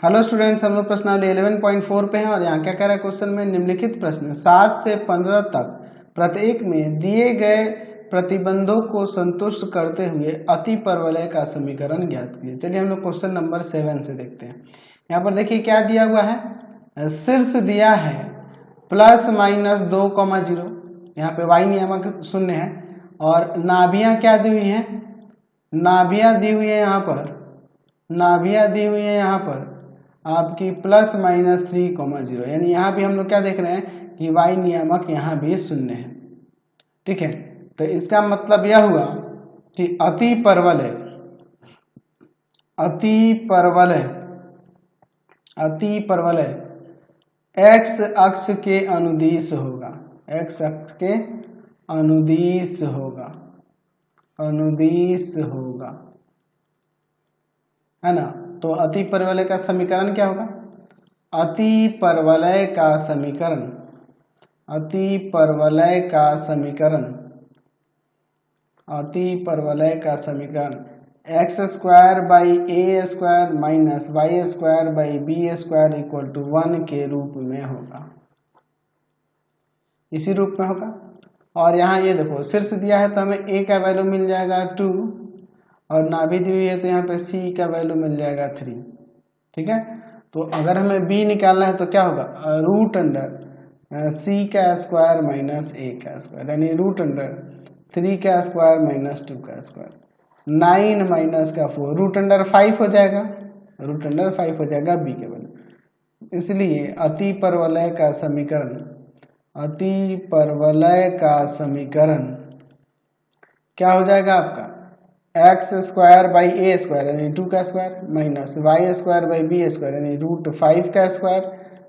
Hello students, हम लोग प्रश्नावली 11.4 पे हैं और यहाँ क्या कह रहा है क्वेश्चन में, निम्नलिखित प्रश्न 7 से 15 तक प्रत्येक में दिए गए प्रतिबंधों को संतुष्ट करते हुए अति परवलय का समीकरण ज्ञात कीजिए। चलिए हम लोग क्वेश्चन नंबर 7 से देखते हैं। यहाँ पर देखिए क्या दिया हुआ है, शीर्ष दिया है ±2,0, यहाँ पे y नियामक शून्य है और नाभियां क्या दी हुई हैं, नाभियां दी हुई है यहाँ पर, नाभियां दी हुई है यहाँ पर आपकी ±3,0, यानी यहाँ भी हम लोग क्या देख रहे हैं कि y नियामक यहाँ भी शून्य है। ठीक है, तो इसका मतलब यह हुआ कि अति परवलय, अति परवलय, अति परवलय x अक्ष के अनुदिश होगा, x अक्ष के अनुदिश होगा, अनुदिश होगा, है ना। तो अति परवलय का समीकरण क्या होगा, अति परवलय का समीकरण, अति परवलय का समीकरण, अति परवलय का समीकरण x² / a² - y² / b² = 1 के रूप में होगा, इसी रूप में होगा। और यहाँ ये देखो शीर्ष दिया है तो हमें a का वैल्यू मिल जाएगा 2 और नाभि दी हुई है तो यहाँ पे c का वैल्यू मिल जाएगा 3। ठीक है, तो अगर हमें b निकालना है तो क्या होगा, √c² - a², यानी √3² - 2², 9 - 4, √5 हो जाएगा, √5 हो जाएगा b के वैल्यू। इसलिए अति परवलय का समीकरण, अति परवलय का समीकरण क्या हो जाएगा आपका, x² / a² यानी 2² - y² / b² यानी √5²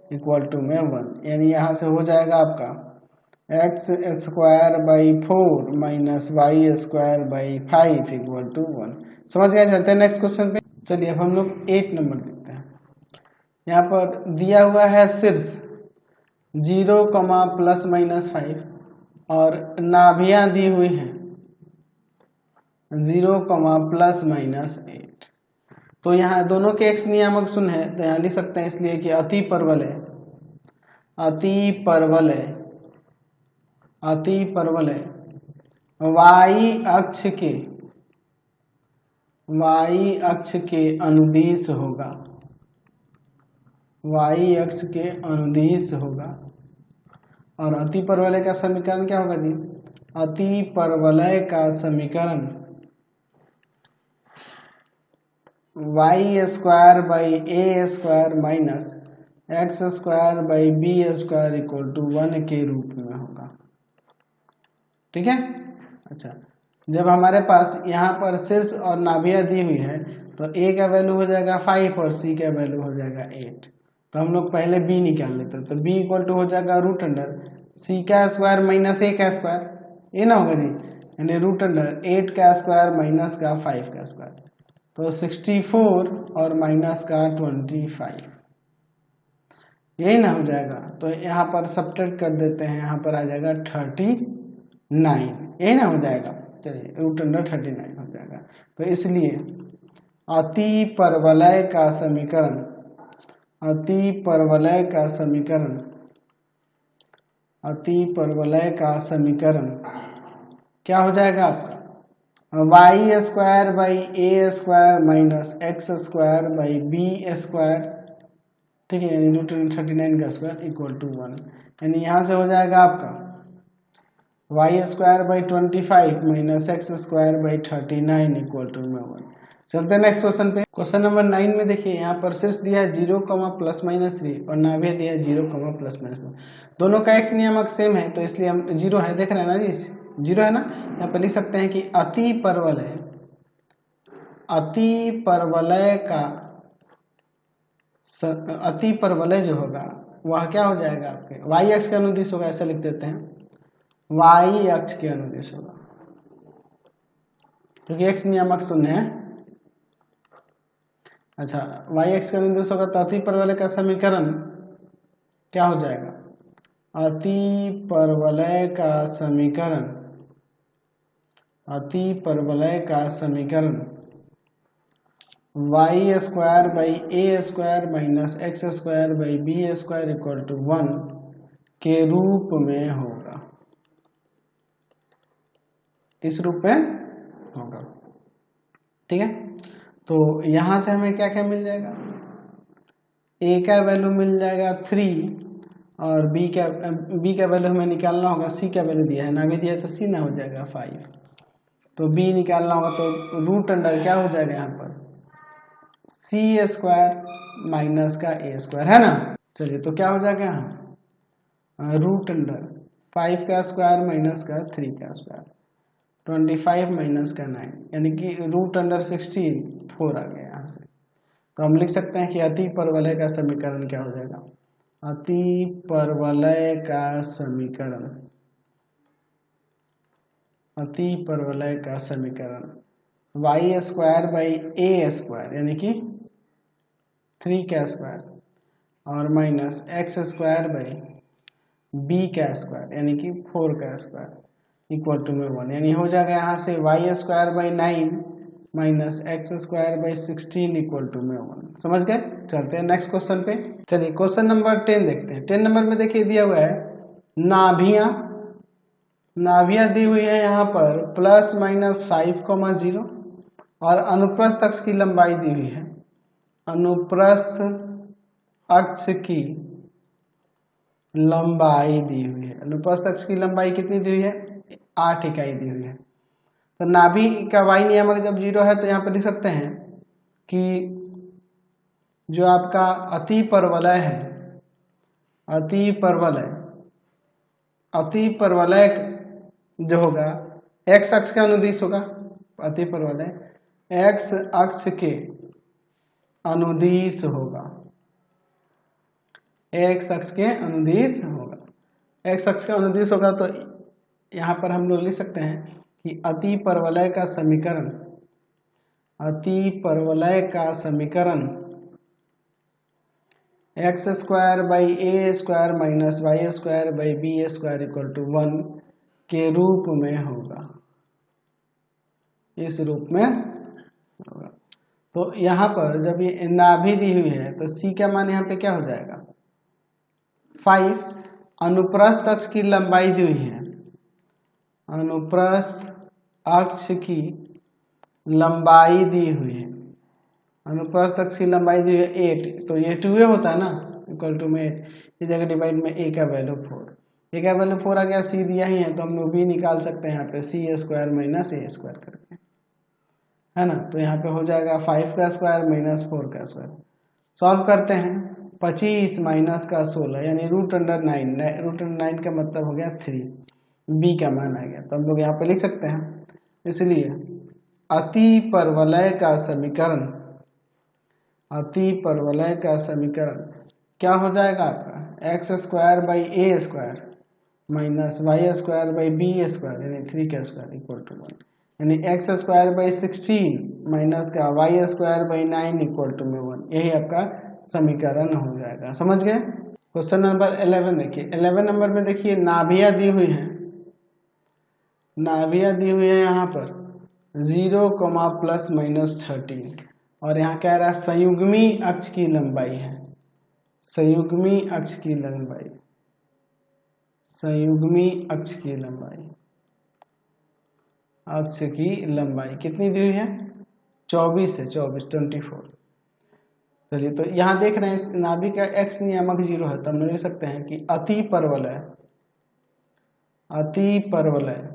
= 1, यानी यहाँ से हो जाएगा आपका x² / 4 - y² / 5 = 1। समझ गए। चलते हैं नेक्स्ट क्वेश्चन पे। चलिए अब हम लोग 8 नंबर देखते हैं। यहाँ पर दिया हुआ है शीर्ष 0, ±5 और नाभियां दी हुई हैं 0, ±8। तो यहाँ दोनों के x नियामक शून्य है तो यहाँ लिख सकते हैं इसलिए कि अति परवलय, अति परवलय, अति परवलय y अक्ष के अनुदिश होगा, y अक्ष के अनुदिश होगा। और अति परवलय का समीकरण क्या होगा जी, अति परवलय का समीकरण y² / a² - x² / b² = 1 के रूप में होगा। ठीक है, अच्छा जब हमारे पास यहाँ पर शीर्ष और नाभियां दी हुई है तो a का वैल्यू हो जाएगा 5 और c का वैल्यू हो जाएगा 8। तो हम लोग पहले b निकाल लेते हैं, तो b = हो जाएगा √c² - a², ये ना होगा जी, यानी √8² - 5², तो 64 और -25, यही ना हो जाएगा। तो यहाँ पर सब्ट्रैक्ट कर देते हैं, यहाँ पर आ जाएगा 39, यही ना हो जाएगा। चलिए √39 हो जाएगा। तो इसलिए अति परवलय का समीकरण, अति परवलय का समीकरण, अति परवलय का समीकरण क्या हो जाएगा आपका, y² / a² - x² / b², ठीक है, यानी √39² = 1, यानी यहाँ से हो जाएगा आपका y² / 25 - x² / 39 = 1। चलते हैं नेक्स्ट क्वेश्चन पे। क्वेश्चन नंबर 9 में देखिए यहाँ पर शीर्ष दिया है 0, ±3 और नाभि दिया है 0, ±4। दोनों का x नियामक सेम है तो इसलिए हम 0 है, देख रहे हैं ना जी, 0 है ना। यहाँ पर लिख सकते हैं कि अति परवलय, अति परवलय का अति परवलय जो होगा वह क्या हो जाएगा आपके y अक्ष के अनुदिश होगा, ऐसा लिख देते हैं, y अक्ष के अनुदिश होगा क्योंकि x नियामक शून्य है। अच्छा y अक्ष के अनुदिश होगा तो अति परवलय का समीकरण क्या हो जाएगा, अति परवलय का समीकरण, अति परवलय का समीकरण y square by a square minus x square by b square equal to 1 के रूप में होगा, इस रूप में होगा। ठीक है, तो यहां से हमें क्या क्या मिल जाएगा, ए का वैल्यू मिल जाएगा 3 और बी का वैल्यू हमें निकालना होगा, सी का वैल्यू दिया है ना, भी दिया है तो सी ना हो जाएगा 5, तो बी निकालना होगा, तो रूट अंडर क्या हो जाएगा यहाँ पर सी स्क्वायर माइनस का ए स्क्वायर, है ना। चलिए तो क्या हो जाएगा यहाँ रूट अंडर 5 का स्क्वायर माइनस का 3 का स्क्वायर 25 माइनस का 9, यानी कि रूट अंडर 16 4 आ गया यहाँ से। तो हम लिख सकते हैं कि अति परवलय का समीकरण क्या हो जाएगा, अति परवलय का समीकरण, अति परवलय का समीकरण y square by a square यानी कि 3 का स्क्वायर और minus x square by b का स्क्वायर यानी कि 4 का स्क्वायर इक्वल टू में 1, यानी हो जाएगा यहाँ से y square by 9 minus x square by 16 equal to में 1। समझ गए। चलते हैं नेक्स्ट क्वेश्चन पे। चलिए क्वेश्चन नंबर 10 देखते हैं। 10 नंबर में देखिए दिया हुआ है नाभियां दी हुई है यहाँ पर प्लस माइनस 5,0 और अनुप्रस्थ अक्ष की लंबाई दी हुई है, अनुप्रस्थ अक्ष की लंबाई दी हुई है, अनुप्रस्थ अक्ष की लंबाई कितनी दी हुई है 8 इकाई दी हुई है। तो नाभि का वाई नियामक जब 0 है तो यहाँ पर लिख सकते हैं कि जो आपका अति परवलय है, अति परवलय जो होगा एक्स अक्ष के अनुदिश होगा, अति परवलय एक्स अक्ष के अनुदिश होगा, एक्स अक्ष के अनुदिश होगा, एक्स अक्ष के अनुदिश होगा। तो यहाँ पर हम लोग लिख सकते हैं कि अति परवलय का समीकरण, अति परवलय का समीकरण x square by a square minus y square by b square equal to 1 के रूप में होगा, इस रूप में होगा। तो यहाँ पर जब ये नाभि दी हुई है तो सी का मान यहाँ पे क्या हो जाएगा 5, अनुप्रस्थ अक्ष की लंबाई दी हुई है, अनुप्रस्थ अक्ष की लंबाई दी हुई है, अनुप्रस्थ अक्ष की लंबाई दी हुई है 8, तो ये 2a होता है ना इक्वल टू में 8, इस जगह डिवाइड में a का वैल्यू 4, a का वैल्यू 4 आ गया, c दिया ही है तो हम लोग b निकाल सकते हैं यहाँ पे c square minus a square करके, है ना। तो यहाँ पे हो जाएगा 5 का स्क्वायर माइनस 4 का स्क्वायर, सॉल्व करते हैं 25 माइनस का 16 यानी रूट अंडर 9, रूट अंडर 9 का मतलब हो गया 3, b का मान आ गया। तो हम लोग यहाँ पे लिख सकते हैं, इसलिए अति परवलय का समीकरण, अति परवलय का समीकरण क्या हो जाएगा आपका x square by a square minus y square by b square यानी 3 का स्क्वायर इक्वल टू 1, यानी एक्स स्क्वायर बाई 16 माइनस का y square by 9 equal to में 1, यही आपका समीकरण हो जाएगा। समझ गए। क्वेश्चन नंबर 11 देखिए। 11 नंबर में देखिए नाभियां दी हुई है, नाभियां दी हुई है यहाँ पर 0, प्लस माइनस 13 और यहाँ कह रहा है संयुग्मी अक्ष की लंबाई है, संयुग्मी अक्ष की लंबाई, संयुग्मी अक्ष की लंबाई, अक्ष की लंबाई कितनी दी हुई है 24 है, 24। चलिए तो यहाँ देख रहे हैं नाभि का x नियामक 0 है तो हम लिख सकते हैं कि अति परवलय, अति परवलय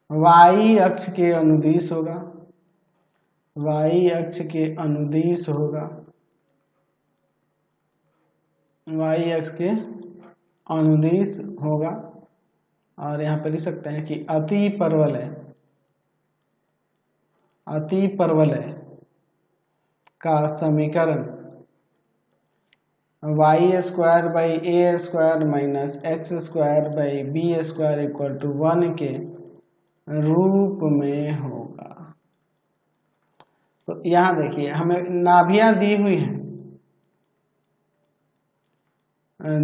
y अक्ष के अनुदिश होगा, y अक्ष के अनुदिश होगा, y अक्ष के अनुदिश होगा। और यहाँ पे लिख सकते हैं कि अति परवलय, अति परवलय का समीकरण y square by a square minus x square by b square equal to 1 के रूप में होगा। तो यहाँ देखिए हमें नाभियां दी हुई हैं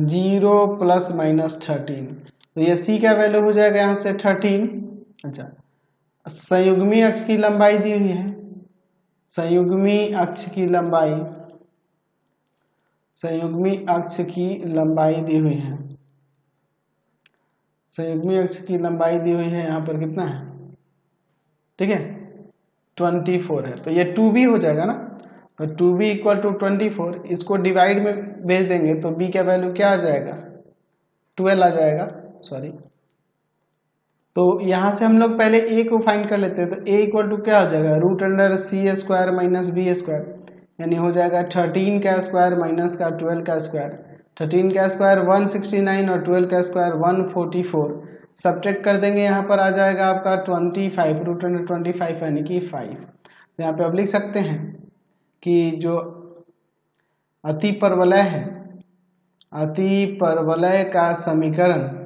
0 प्लस माइनस 13, तो ये c का वैल्यू हो जाएगा यहाँ से 13। अच्छा, संयुग्मी अक्ष की लंबाई दी हुई है संयुग्मी अक्ष की लंबाई दी हुई है। संयुग्मी अक्ष की लंबाई दी हुई है यहाँ पर कितना है, ठीक है 24 है। तो ये 2b हो जाएगा ना, तो 2b इक्वल टू 24, इसको डिवाइड में भेज देंगे तो b का वैल्यू क्या आ जाएगा 12 आ जाएगा, सॉरी। तो यहाँ से हम लोग पहले a को फाइंड कर लेते हैं, तो a इक्वल टू क्या हो जाएगा √c² माइनस b², यानी हो जाएगा 13 का स्क्वायर माइनस का 12 का स्क्वायर। 13 का स्क्वायर 169 और 12 का स्क्वायर 144, सब्ट्रैक्ट कर देंगे, यहाँ पर आ जाएगा आपका 25, √25 यानी कि 5। तो यहाँ पे अब लिख सकते हैं कि जो अतिपरवलय है, अतिपरवलय का समीकरण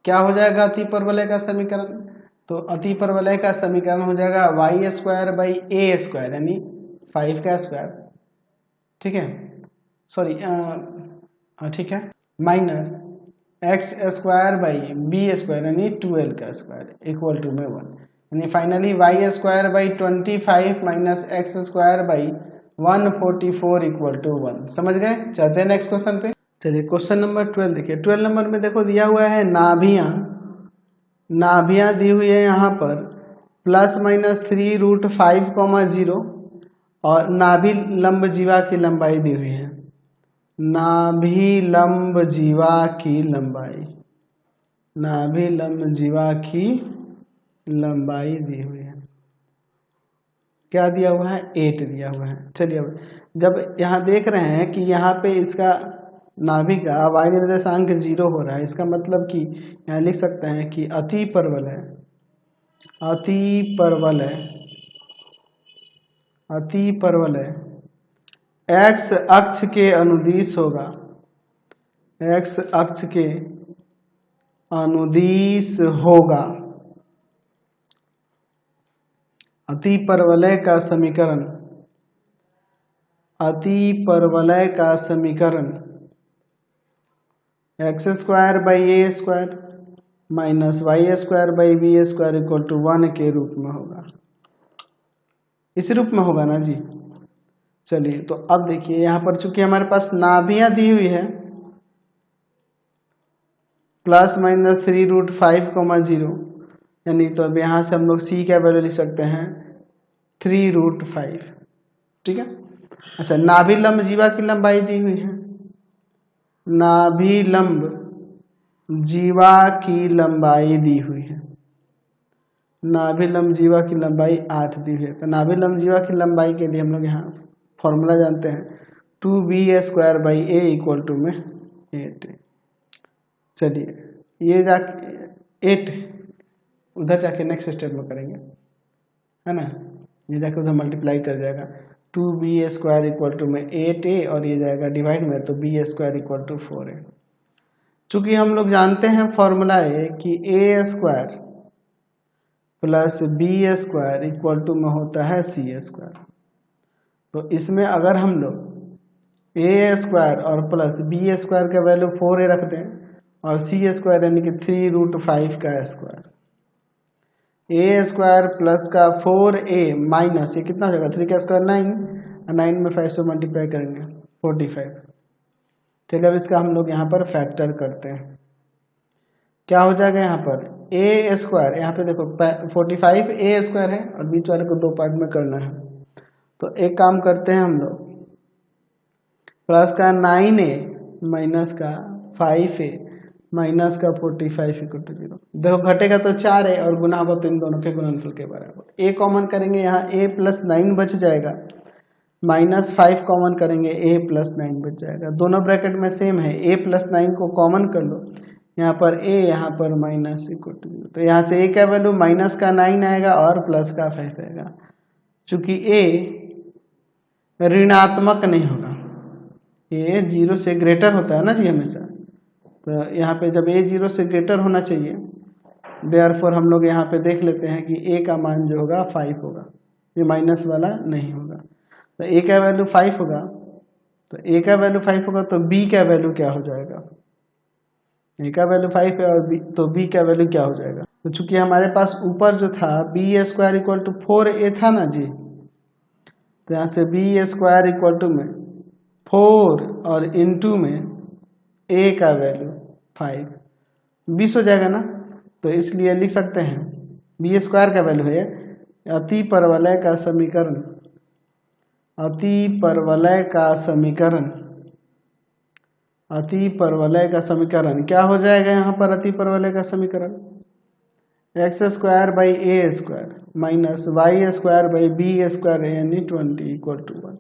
क्या हो जाएगा, अतिपरवलय का समीकरण, तो अतिपरवलय का समीकरण हो जाएगा y² a² यानी 5 का स्क्वायर, ठीक है, सॉरी ठीक है, माइनस x² b² यानी 12 का स्क्वायर इक्वल टू में 1, यानी finally y² 25 minus x² 144 equal to 1। समझ गए? चलते हैं नेक्स्ट क्वेश्चन पे। चलिए क्वेश्चन नंबर 12 देखिए। 12 नंबर में देखो दिया हुआ है नाभियां दी हुई है यहाँ पर ±3√5, और नाभि लंब जीवा की लंबाई दी हुई है। नाभि लंब जीवा की लंबाई दी हुई है, क्या दिया हुआ है 8 दिया हुआ है। चलिए अब जब यहाँ देख रहे हैं कि यहाँ पे इसका नाभि का y निर्देशांक 0 हो रहा है, इसका मतलब कि यहाँ लिख सकते हैं कि अतिपरवलय x अक्ष के अनुदिश होगा, x अक्ष के अनुदिश होगा। अतिपरवलय का समीकरण x² minus y² b² equal to 1 के रूप में होगा। इस रूप में होगा ना जी। चलिए तो अब देखिए यहाँ पर चूंकि हमारे पास नाभियां दी हुई है ±3√5, यानी तो अब यहाँ से हम लोग c का वैल्यू लिख सकते हैं 3√5, ठीक है। अच्छा, नाभि लंब जीवा की लंबाई दी हुई है, नाभि लंब जीवा की लंबाई दी हुई है, नाभि लंब जीवा की लंबाई 8 दी हुई है। तो नाभि लंब जीवा की लंबाई के लिए हम लोग यहाँ फॉर्मूला जानते हैं 2b² a इक्वल टू में 8। चलिए ये जाके 8 उधर जाके नेक्स्ट स्टेप में करेंगे, है ना, ये जाके उधर मल्टीप्लाई कर जाएगा 2b² इक्वल टू में 8a, और ये जाएगा डिवाइड में तो b² इक्वल टू 4a। चूंकि हम लोग जानते हैं फॉर्मूला है कि a² plus b² equal to में होता है c², तो इसमें अगर हम लोग a² और प्लस b² का वैल्यू 4a रख दें और c² यानी कि 3√5 का स्क्वायर, a² प्लस का 4a माइनस ये कितना हो जाएगा 3 का स्क्वायर 9, 9 में 5 से मल्टीप्लाई करेंगे 45। चलिए अब इसका हम लोग यहाँ पर फैक्टर करते हैं, क्या हो जाएगा यहाँ पर a², यहाँ पे देखो 45 a² है और बीच वाले को 2 पार्ट में करना है। तो एक काम करते हैं हम लोग, प्लस का 9a माइनस का 5a माइनस का 45 इक्वल टू 0। देखो घटेगा तो 4a और गुना होगा तो इन दोनों के गुणनफल के बराबर। a कॉमन करेंगे, यहाँ a प्लस 9 बच जाएगा, माइनस 5 कॉमन करेंगे a प्लस 9 बच जाएगा। दोनों ब्रैकेट में सेम है, a प्लस 9 को कॉमन कर लो, यहाँ पर a यहाँ पर माइनस इक्वल टू 0। तो यहाँ से a का वैल्यू माइनस का 9 आएगा और प्लस का 5 आएगा। चूंकि a ऋणात्मक नहीं होगा, ये 0 से ग्रेटर होता है ना जी हमेशा, तो यहाँ पे जब a 0 से ग्रेटर होना चाहिए, देयरफॉर हम लोग यहाँ पे देख लेते हैं कि a का मान जो होगा 5 होगा, ये माइनस वाला नहीं होगा। तो a का वैल्यू 5 होगा, तो a का वैल्यू 5 होगा तो b का वैल्यू क्या हो जाएगा, a का वैल्यू 5 है और b, तो b का वैल्यू क्या हो जाएगा। तो चूंकि हमारे पास ऊपर जो था b² इक्वल टू 4a था ना जी, तो यहाँ से बी स्क्वायर इक्वल टू में 4 और इंटू में ए का वैल्यू 5, 20 हो जाएगा ना। तो इसलिए लिख सकते हैं बी स्क्वायर का वैल्यू है अति परवलय का समीकरण, अति परवलय का समीकरण, अति परवलय का समीकरण क्या हो जाएगा यहाँ पर? अति परवलय का समीकरण x square by a square minus y square by b square यानी 20 इक्वल टू 1,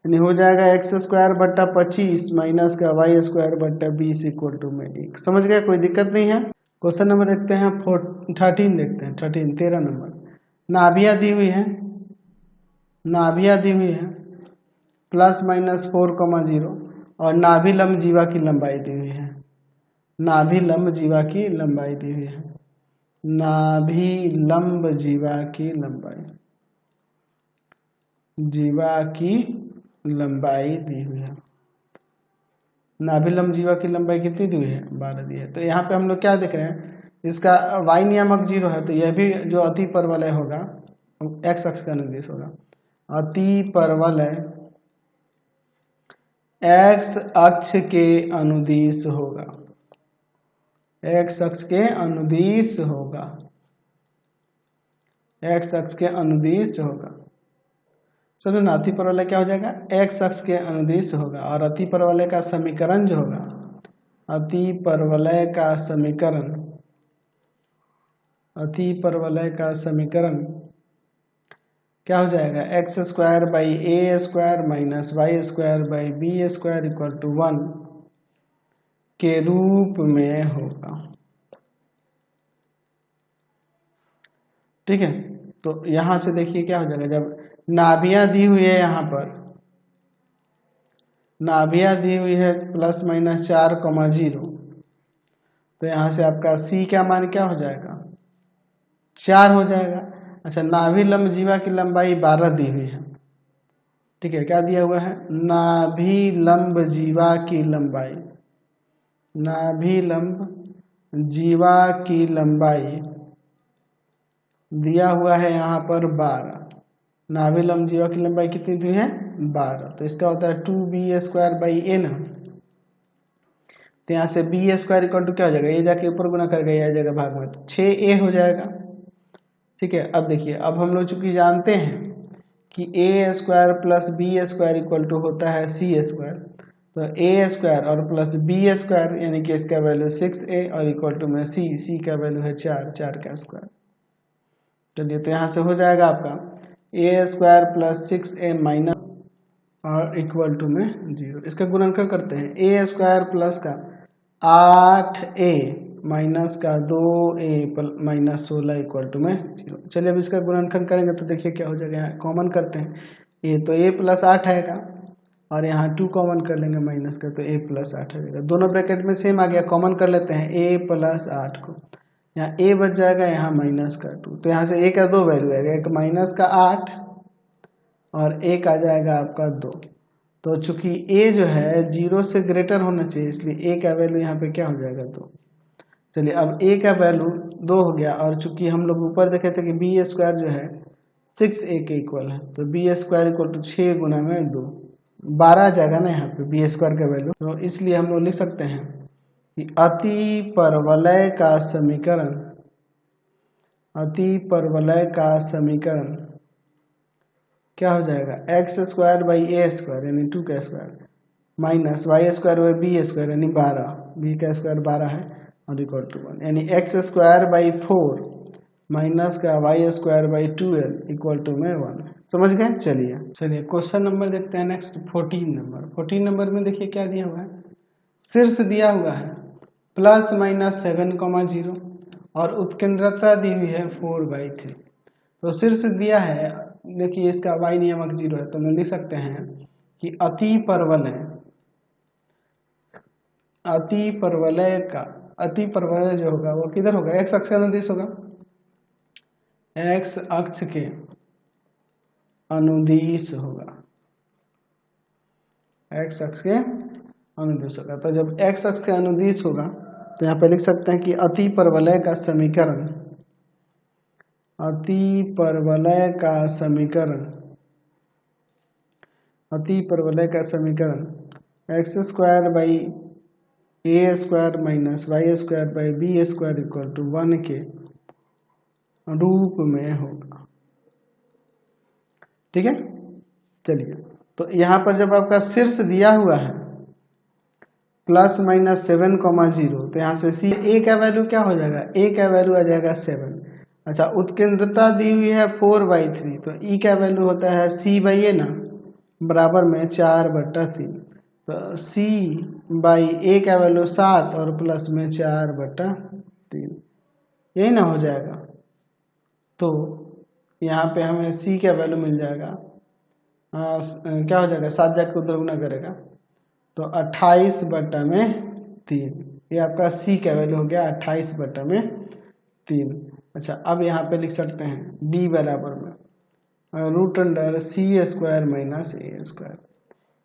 यानी हो जाएगा एक्स स्क्वायर बट्टा 25 माइनस का वाई स्क्वायर बट्टा 20 इक्वल टू में 1। समझ गए? कोई दिक्कत नहीं है। क्वेश्चन नंबर देखते हैं 13 देखते हैं, 13 नंबर। नाभियाँ दी हुई है, नाभियाँ दी हुई है प्लस माइनस 4,0 और नाभि लंब जीवा की लंबाई दी हुई है, नाभि लंब जीवा की लंबाई दी हुई है, नाभि लंब जीवा की लंबाई, जीवा की लंबाई दी हुई है। नाभि लंब जीवा की लंबाई कितनी दी हुई है? 12 दी है। तो यहाँ पे हम लोग क्या देख रहे हैं, इसका y नियामक 0 है, तो यह भी जो अति परवलय होगा x अक्ष का अनुदिश होगा। अति परवलय x अक्ष के अनुदिश होगा, x अक्ष के अनुदिश होगा, x अक्ष के अनुदिश होगा। समझो ना, अति परवलय क्या हो जाएगा? x अक्ष के अनुदिश होगा। और अति परवलय का समीकरण जो होगा, अति परवलय का समीकरण, अति परवलय का समीकरण क्या हो जाएगा? X square by a square minus y square by b square equal to 1 के रूप में होगा। ठीक है, तो यहां से देखिए क्या हो जाएगा, जब नाभियां दी हुई है, यहाँ पर नाभियां दी हुई है प्लस माइनस 4,0, तो यहाँ से आपका सी का मान क्या हो जाएगा? 4 हो जाएगा। अच्छा, नाभि लंब जीवा की लंबाई 12 दी हुई है। ठीक है, क्या दिया हुआ है? नाभि लंब जीवा की लंबाई, नाभि लंब जीवा की लंबाई दिया हुआ है यहाँ पर 12। नाभि लंब जीवा की लंबाई कितनी दी है? 12। तो इसका होता है 2b स्क्वायर बाई ए ना। तो यहाँ से बी स्क्वायर इक्वल टू क्या हो जाएगा? ये जाके ऊपर गुना कर गया आ जाएगा भाग में, 6a हो जाएगा। ठीक है, अब देखिए, अब हम लोग चूंकि जानते हैं कि A square plus B square equal to होता है सी स्क्वायर, तो ए स्क्वायर और प्लस बी स्क्वायर यानी कि इसका वैल्यू 6a और इक्वल टू में सी का वैल्यू है 4 का स्क्वायर। चलिए, तो यहाँ से हो जाएगा आपका ए स्क्वायर प्लस 6a माइनस और इक्वल टू में 0। इसका गुणनखंड करते हैं, ए स्क्वायर प्लस का 8a माइनस का 2a माइनस 16 इक्वल टू में 0। चलिए, अब इसका गुणनखंड करेंगे तो देखिए क्या हो जाएगा। यहाँ कॉमन करते हैं, ये तो a प्लस 8 आएगा और यहाँ 2 कॉमन कर लेंगे माइनस का, तो a प्लस 8 आ जाएगा। दोनों ब्रैकेट में सेम आ गया, कॉमन कर लेते हैं a प्लस 8 को, यहाँ a बच जाएगा, यहाँ माइनस का 2। तो यहाँ से a का 2 वैल्यू आएगा, एक माइनस का 8 और एक आ जाएगा आपका 2। तो चूंकि a जो है 0 से ग्रेटर होना चाहिए, इसलिए a का वैल्यू यहाँ पे क्या हो जाएगा? 2। चलिए, अब a का वैल्यू 2 हो गया, और चूंकि हम लोग ऊपर देखे थे कि बी स्क्वायर जो है 6a के इक्वल है, तो बी स्क्वायर इक्वल टू 6 गुना में 2, 12 आ जाएगा ना यहाँ पे बी स्क्वायर का वैल्यू। तो इसलिए हम लोग लिख सकते हैं कि अति परवलय का समीकरण, अति परवलय का समीकरण क्या हो जाएगा? X square by a square यानी 2 का square minus y square by b square यानी 12, बी का स्क्वायर 12 है और इक्वल टू 1, यानी एक्स स्क्वायर बाई 4 माइनस का y square by 12 equal to में 1। समझ गए? चलिए क्वेश्चन नंबर देखते हैं नेक्स्ट 14 नंबर। 14 नंबर में देखिए क्या दिया हुआ है, शीर्ष दिया हुआ है प्लस माइनस 7,0 और उत्केंद्रता दी हुई है 4/3। तो शीर्ष दिया है, देखिए इसका y नियामक 0 है, तो हम लिख सकते हैं कि अति परवलय जो होगा वो किधर होगा? x अक्ष का अनुदिश होगा, x अक्ष के अनुदिश होगा, x अक्ष के अनुदिश होगा। तो जब x अक्ष के अनुदिश होगा तो यहाँ पे लिख सकते हैं कि अति परवलय का समीकरण, अति परवलय का समीकरण अति परवलय का समीकरण x square by a square minus y square by b square equal to 1 के रूप में होगा। ठीक है, चलिए तो यहाँ पर जब आपका शीर्ष दिया हुआ है +-7,0 तो यहाँ से सी ए का वैल्यू क्या हो जाएगा, ए का वैल्यू आ जाएगा 7। अच्छा, उत्केंद्रता दी हुई है 4/3, तो ई का वैल्यू होता है C/A ना, बराबर में 4/3, तो C/A का वैल्यू 7 और प्लस में 4/3, यही ना हो जाएगा। तो यहाँ पे हमें C का वैल्यू मिल जाएगा, क्या हो जाएगा, 7 जाके उधर गुना करेगा तो 28/3, ये आपका C का वैल्यू हो गया 28/3। अच्छा, अब यहाँ पे लिख सकते हैं D बराबर में √C² माइनस A स्क्वायर,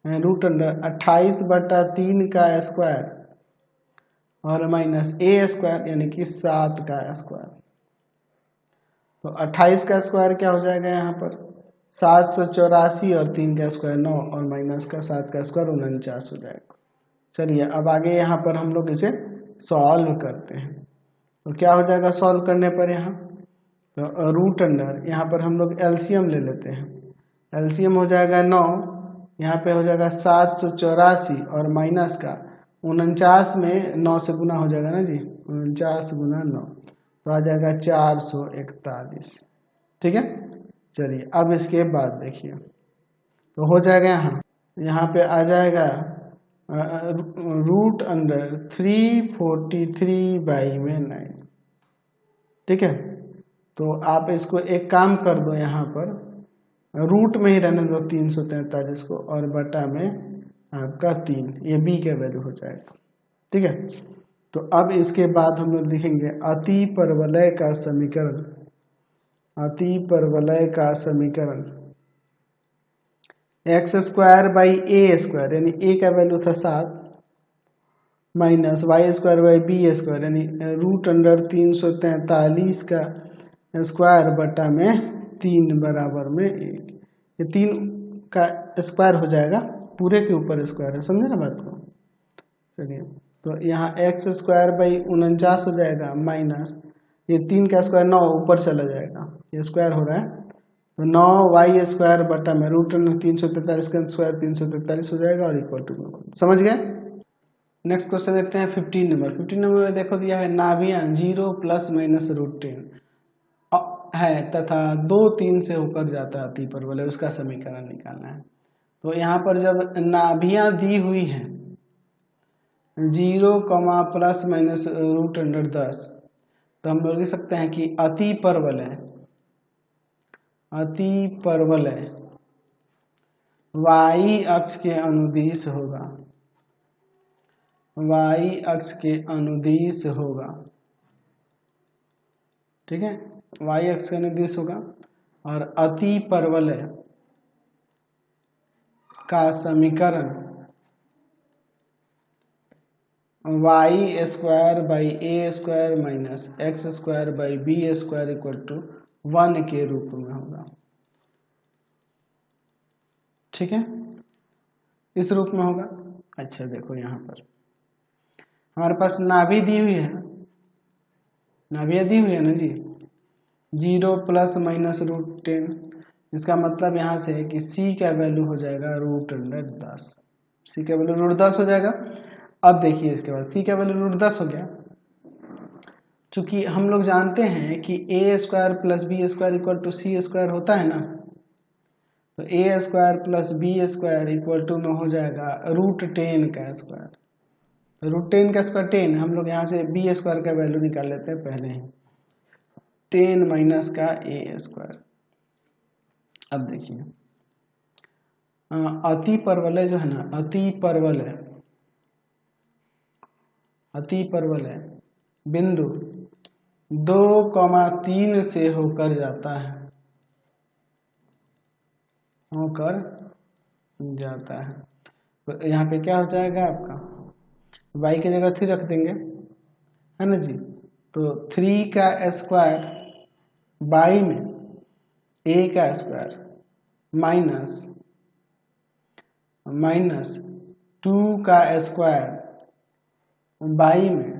√28/3 का स्क्वायर और माइनस A स्क्वायर यानी कि 7 का स्क्वायर। तो 28 का स्क्वायर क्या हो जाएगा, यहाँ पर 784 और 3 का स्क्वायर 9 और माइनस का 7 का स्क्वायर 49 हो जाएगा। चलिए अब आगे यहाँ पर हम लोग इसे सॉल्व करते हैं, तो क्या हो जाएगा सॉल्व करने पर, यहाँ तो रूट अंडर, यहाँ पर हम लोग एलसीएम ले लेते हैं, एलसीएम हो जाएगा 9, यहाँ पे हो जाएगा 784 और माइनस का 49 में 9 से गुना हो जाएगा ना जी, 49 गुना 9 तो आ जाएगा 441। ठीक है, चलिए अब इसके बाद देखिए तो हो जाएगा, यहाँ पे आ जाएगा रूट अंडर 343/9। ठीक है, तो आप इसको एक काम कर दो, यहाँ पर रूट में ही रहने दो 343 को और बटा में आपका 3, ये बी का वैल्यू हो जाएगा। ठीक है, तो अब इसके बाद हम लोग लिखेंगे अति परवलय का समीकरण, अति परवलय का समीकरण x² यानी a का वैल्यू था 7 माइनस y² यानी √343 का स्क्वायर बटा में 3 बराबर में 1, ये 3 का स्क्वायर हो जाएगा, पूरे के ऊपर स्क्वायर है, समझे ना बात को। चलिए तो यहाँ x²/49 हो जाएगा माइनस ये 3 का स्क्वायर 9 ऊपर चला जाएगा, ये स्क्वायर हो रहा है तो 9y² बटा में √343 का स्क्वायर 343 हो जाएगा और इक्वल टू, समझ गए। नेक्स्ट क्वेश्चन देखते हैं 15 नंबर। 15 नंबर में देखो दिया है नाभियां 0 ± √10 है तथा 2 3 से होकर जाता है अति परवलय, उसका समीकरण निकालना है। तो यहाँ पर जब नाभियां दी हुई है 0, ±√10 तो हम लोग लिख सकते हैं कि अति परवलय y अक्ष के अनुदिश होगा, y अक्ष के अनुदिश होगा। ठीक है, y अक्ष के अनुदिश होगा और अति परवलय का समीकरण y² minus x² equal to 1 के रूप में होगा। ठीक है, इस रूप में होगा। अच्छा देखो यहाँ पर हमारे पास नाभि दी हुई है, नाभियां दी हुई है ना जी, 0 ± √10, इसका मतलब यहाँ से है कि c का वैल्यू हो जाएगा √10, c का वैल्यू √10 हो जाएगा। अब देखिए इसके बाद c का वैल्यू √10 हो गया, चूंकि हम लोग जानते हैं कि a² + b² equal to c² होता है ना, तो a² + b² इक्वल टू में हो जाएगा √10 का स्क्वायर, √10 का स्क्वायर 10, हम लोग यहाँ से b² का वैल्यू निकाल लेते हैं पहले ही, 10 माइनस का a²। अब देखिए अति परवलय जो है ना, अति परवलय बिंदु 2, 3 से होकर जाता है, तो यहाँ पे क्या हो जाएगा आपका, y की जगह 3 रख देंगे, है ना जी, तो 3 का स्क्वायर y में a का स्क्वायर माइनस माइनस 2 का स्क्वायर बाई में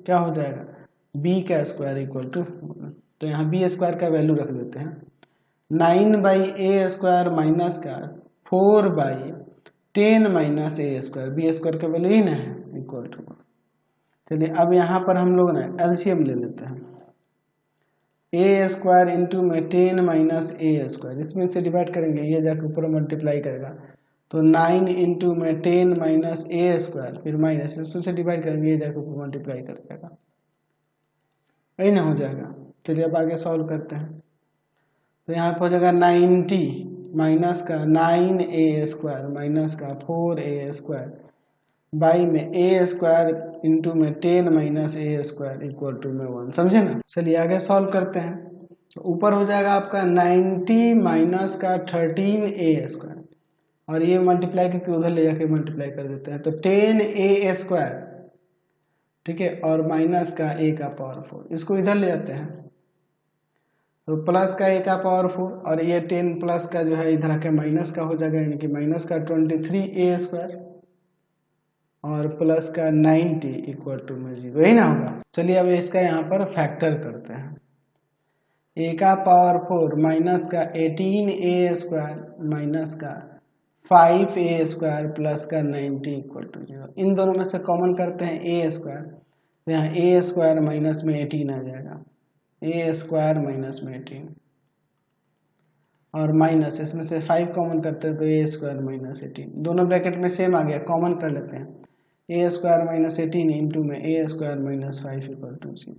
क्या हो जाएगा b का स्क्वायर इक्वल टू, तो यहाँ b स्क्वायर का वैल्यू रख देते हैं 9/a स्क्वायर माइनस का 4/10 minus a square, b square का वैल्यू ही ना है इक्वल टू। चलिए अब यहाँ पर हम लोग ना एलसीएम ले लेते हैं, a स्क्वायर इंटू में 10 माइनस a स्क्वायर, इसमें से डिवाइड करेंगे, ये जाकर ऊपर मल्टीप्लाई करेगा तो 9 इंटू में 10 माइनस a स्क्वायर, फिर माइनस इसमें से डिवाइड करेंगे, ये जाकर ऊपर मल्टीप्लाई कर देगा, यही ना हो जाएगा। चलिए अब आगे सॉल्व करते हैं, तो यहाँ पर हो जाएगा 90 माइनस का 9a स्क्वायर माइनस का 4a स्क्वायर बाई में a स्क्वायर इंटू में 10 minus a square equal to में 1, समझे ना। चलिए आगे सॉल्व करते हैं, तो ऊपर हो जाएगा आपका 90 माइनस का 13a स्क्वायर, और ये मल्टीप्लाई करके उधर ले जाके मल्टीप्लाई कर देते हैं, तो 10a स्क्वायर, ठीक है, और माइनस का a का पावर 4, इसको इधर ले जाते हैं तो प्लस का a का पावर 4, और ये 10 प्लस का जो है इधर आके माइनस का हो जाएगा, यानी कि माइनस का 23a स्क्वायर और प्लस का 90 इक्वल टू में 0, यही ना होगा। चलिए अब इसका यहाँ पर फैक्टर करते हैं, a का पावर 4 माइनस का 18a स्क्वायर माइनस का 5a स्क्वायर प्लस का 90 इक्वल टू 0, इन दोनों में से कॉमन करते हैं a स्क्वायर, तो यहाँ a स्क्वायर माइनस में 18 आ जाएगा, a स्क्वायर माइनस में 18 और माइनस इसमें से 5 कॉमन करते हैं तो a स्क्वायर माइनस 18, दोनों ब्रैकेट में सेम आ गया, कॉमन कर लेते हैं, a स्क्वायर माइनस 18 इंटू में a square minus 5 equal to 0,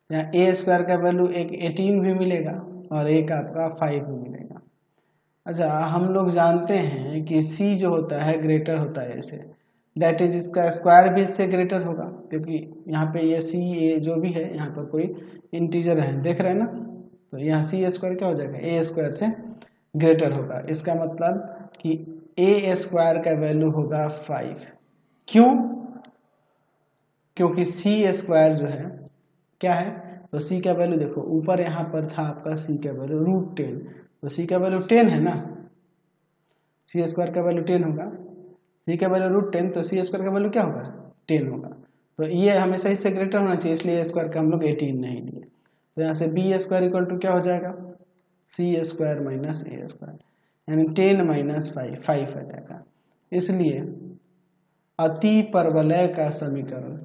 यहाँ a स्क्वायर का वैल्यू एक 18 भी मिलेगा और एक आपका 5 भी मिलेगा। अच्छा, हम लोग जानते हैं कि c जो होता है ग्रेटर होता है ऐसे, दैट इज इसका स्क्वायर भी इससे ग्रेटर होगा, क्योंकि यहाँ पे ये c a जो भी है यहाँ पर कोई इंटीजर है, देख रहे हैं ना, तो यहाँ c स्क्वायर क्या हो जाएगा a स्क्वायर से ग्रेटर होगा, इसका मतलब कि a स्क्वायर का वैल्यू होगा 5, क्यों, क्योंकि c स्क्वायर जो है क्या है, तो c का वैल्यू देखो ऊपर यहाँ पर था आपका c का वैल्यू √10, तो c का वैल्यू 10 है ना, c स्क्वायर का वैल्यू 10 होगा, c का वैल्यू √10, तो c स्क्वायर का वैल्यू क्या होगा 10 होगा, तो ये हमेशा इससे ग्रेटर होना चाहिए, इसलिए स्क्वायर का हम लोग 18 नहीं लिए, तो यहाँ से b स्क्वायर इक्वल टू क्या हो जाएगा c square minus a square, यानी 10 माइनस 5 आ जाएगा। इसलिए अति परवलय का समीकरण,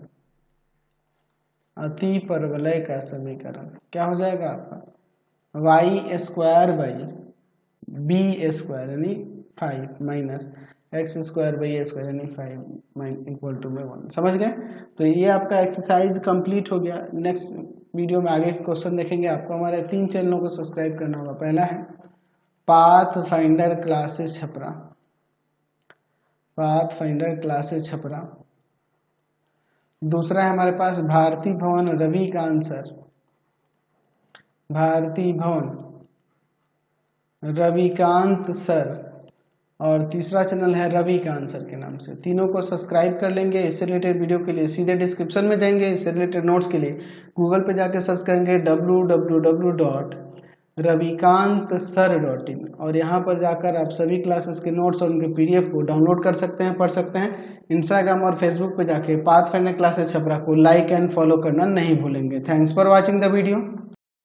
अति परवलय का समीकरण क्या हो जाएगा आपका y square by b square यानी 5 minus x square by a square यानी 5 इक्वल टू में 1, समझ गए। तो ये आपका एक्सरसाइज कंप्लीट हो गया। नेक्स्ट वीडियो में आगे क्वेश्चन देखेंगे। आपको हमारे 3 चैनलों को सब्सक्राइब करना होगा। पहला है path finder classes Chhapra, path finder classes Chhapra. दूसरा है हमारे पास भारती भवन रविकांत सर, भारती भवन रविकांत सर, और तीसरा चैनल है रविकांत सर के नाम से। तीनों को सब्सक्राइब कर लेंगे। इससे रिलेटेड वीडियो के लिए सीधे डिस्क्रिप्शन में जाएंगे, इससे रिलेटेड नोट्स के लिए गूगल पे जाके सर्च करेंगे www.ravikantsir.in और यहाँ पर जाकर आप सभी क्लासेस के नोट्स और उनके PDF को डाउनलोड कर सकते हैं, पढ़ सकते हैं। इंस्टाग्राम और फेसबुक पे जाके पाथ फाइंडर क्लासेस छपरा को लाइक एंड फॉलो करना नहीं भूलेंगे। Thanks for watching the video.